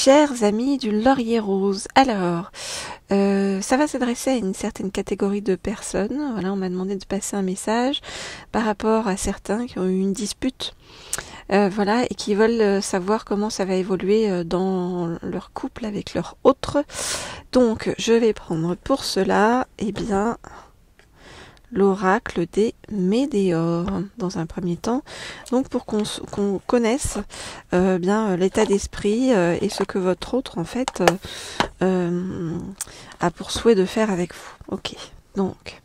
chers amis du Laurier Rose. Alors, ça va s'adresser à une certaine catégorie de personnes. Voilà, on m'a demandé de passer un message par rapport à certains qui ont eu une dispute. Voilà, et qui veulent savoir comment ça va évoluer dans leur couple avec leur autre. Donc, je vais prendre pour cela, eh bien, l'oracle des Médéors dans un premier temps, donc pour qu'on connaisse bien l'état d'esprit et ce que votre autre en fait a pour souhait de faire avec vous. Ok, donc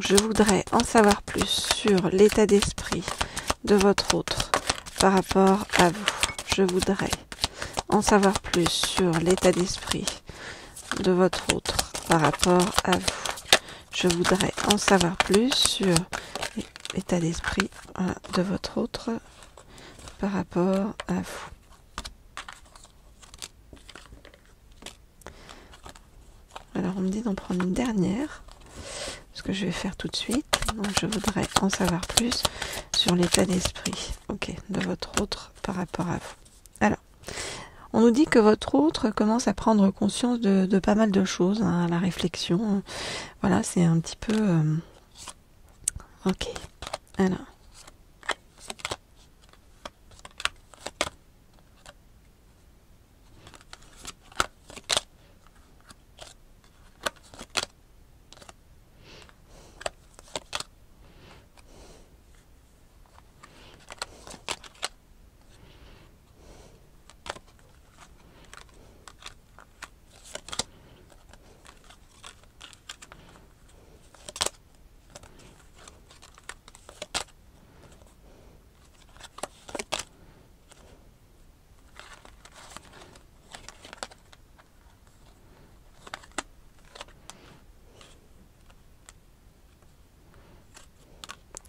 je voudrais en savoir plus sur l'état d'esprit de votre autre par rapport à vous. Je voudrais en savoir plus sur l'état d'esprit de votre autre par rapport à vous. Je voudrais en savoir plus sur l'état d'esprit de votre autre par rapport à vous. Alors on me dit d'en prendre une dernière, ce que je vais faire tout de suite. Donc je voudrais en savoir plus sur l'état d'esprit, ok, de votre autre par rapport à vous. Alors, on nous dit que votre autre commence à prendre conscience de pas mal de choses, hein, la réflexion. Voilà, c'est un petit peu... Ok, alors...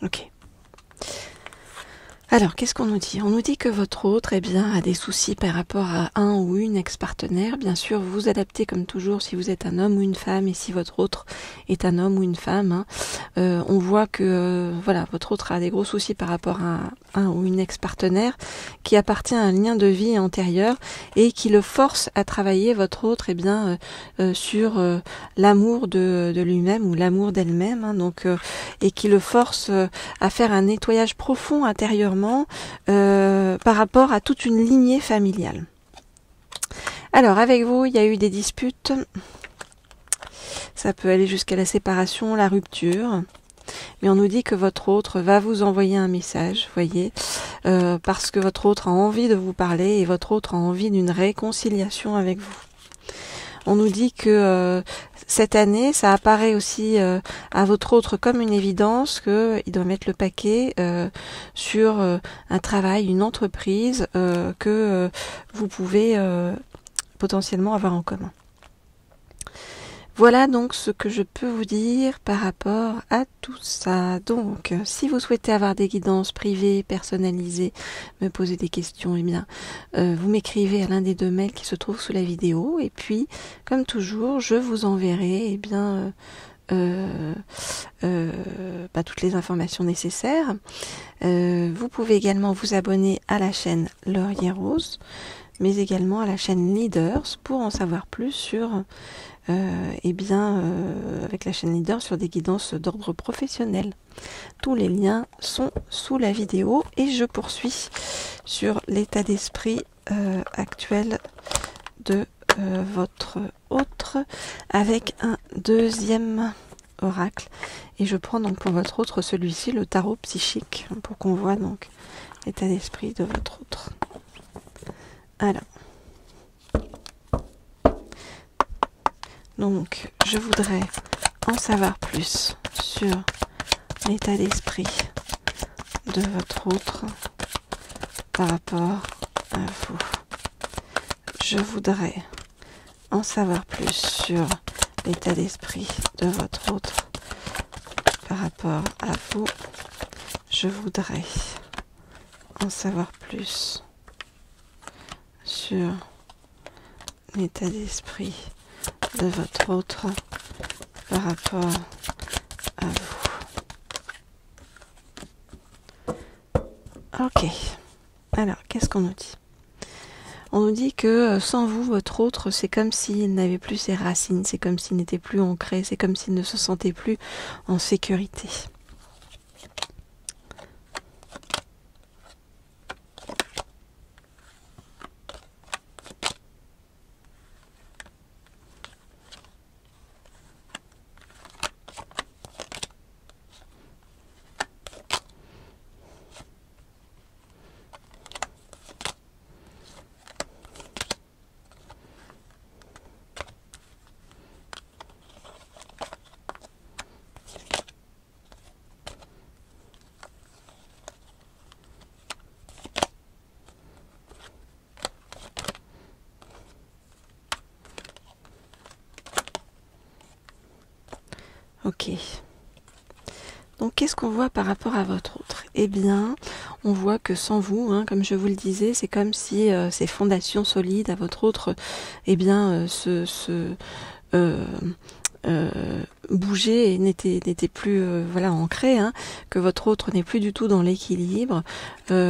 Ok. Alors, qu'est-ce qu'on nous dit? On nous dit que votre autre, eh bien, a des soucis par rapport à un ou une ex-partenaire. Bien sûr, vous vous adaptez comme toujours si vous êtes un homme ou une femme et si votre autre est un homme ou une femme. Hein. On voit que voilà, votre autre a des gros soucis par rapport à un ou une ex-partenaire qui appartient à un lien de vie antérieur et qui le force à travailler, votre autre, eh bien, sur l'amour de lui-même ou l'amour d'elle-même. Hein, donc, et qui le force à faire un nettoyage profond intérieurement par rapport à toute une lignée familiale. Alors, avec vous, il y a eu des disputes. Ça peut aller jusqu'à la séparation, la rupture. Mais on nous dit que votre autre va vous envoyer un message, voyez, parce que votre autre a envie de vous parler et votre autre a envie d'une réconciliation avec vous. On nous dit que cette année, ça apparaît aussi à votre autre comme une évidence qu'il doit mettre le paquet sur un travail, une entreprise que vous pouvez potentiellement avoir en commun. Voilà donc ce que je peux vous dire par rapport à tout ça. Donc, si vous souhaitez avoir des guidances privées, personnalisées, me poser des questions, eh bien, vous m'écrivez à l'un des 2 mails qui se trouvent sous la vidéo. Et puis, comme toujours, je vous enverrai, eh bien, toutes les informations nécessaires. Vous pouvez également vous abonner à la chaîne Laurier Rose, mais également à la chaîne Leaders pour en savoir plus sur... avec la chaîne Leader sur des guidances d'ordre professionnel. Tous les liens sont sous la vidéo et je poursuis sur l'état d'esprit actuel de votre autre avec un 2e oracle et je prends donc pour votre autre celui-ci, le tarot psychique, pour qu'on voit donc l'état d'esprit de votre autre. Alors, donc, je voudrais en savoir plus sur l'état d'esprit de votre autre par rapport à vous. Je voudrais en savoir plus sur l'état d'esprit de votre autre par rapport à vous. Je voudrais en savoir plus sur l'état d'esprit de votre autre par rapport à vous. Ok. Alors, qu'est-ce qu'on nous dit? On nous dit que sans vous, votre autre, c'est comme s'il n'avait plus ses racines, c'est comme s'il n'était plus ancré, c'est comme s'il ne se sentait plus en sécurité. Ok. Donc qu'est-ce qu'on voit par rapport à votre autre? Eh bien, on voit que sans vous, hein, comme je vous le disais, c'est comme si ces fondations solides à votre autre, eh bien, bouger et n'était plus voilà ancré, hein, que votre autre n'est plus du tout dans l'équilibre.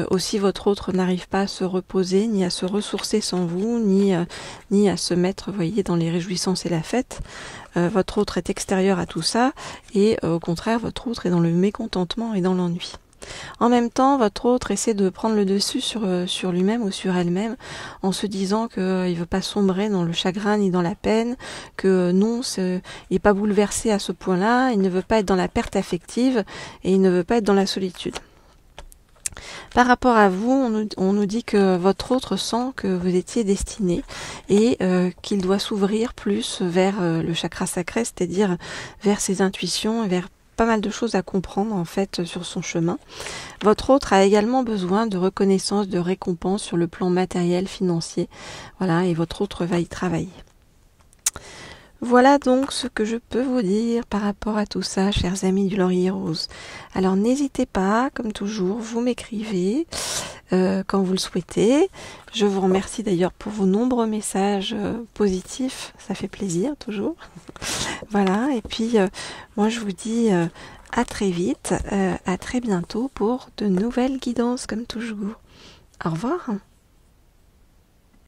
Aussi votre autre n'arrive pas à se reposer ni à se ressourcer sans vous, ni à se mettre, vous voyez, dans les réjouissances et la fête. Votre autre est extérieur à tout ça et au contraire votre autre est dans le mécontentement et dans l'ennui. En même temps, votre autre essaie de prendre le dessus sur lui-même ou sur elle-même en se disant qu'il ne veut pas sombrer dans le chagrin ni dans la peine, que non, il n'est pas bouleversé à ce point-là, il ne veut pas être dans la perte affective et il ne veut pas être dans la solitude. Par rapport à vous, on nous dit que votre autre sent que vous étiez destiné et qu'il doit s'ouvrir plus vers le chakra sacré, c'est-à-dire vers ses intuitions et vers pas mal de choses à comprendre en fait sur son chemin. Votre autre a également besoin de reconnaissance, de récompense sur le plan matériel, financier. Voilà, et votre autre va y travailler. Voilà donc ce que je peux vous dire par rapport à tout ça, chers amis du Laurier Rose. Alors n'hésitez pas, comme toujours, vous m'écrivez quand vous le souhaitez. Je vous remercie d'ailleurs pour vos nombreux messages positifs, ça fait plaisir toujours. Voilà, et puis moi je vous dis à très vite, à très bientôt pour de nouvelles guidances comme toujours. Au revoir.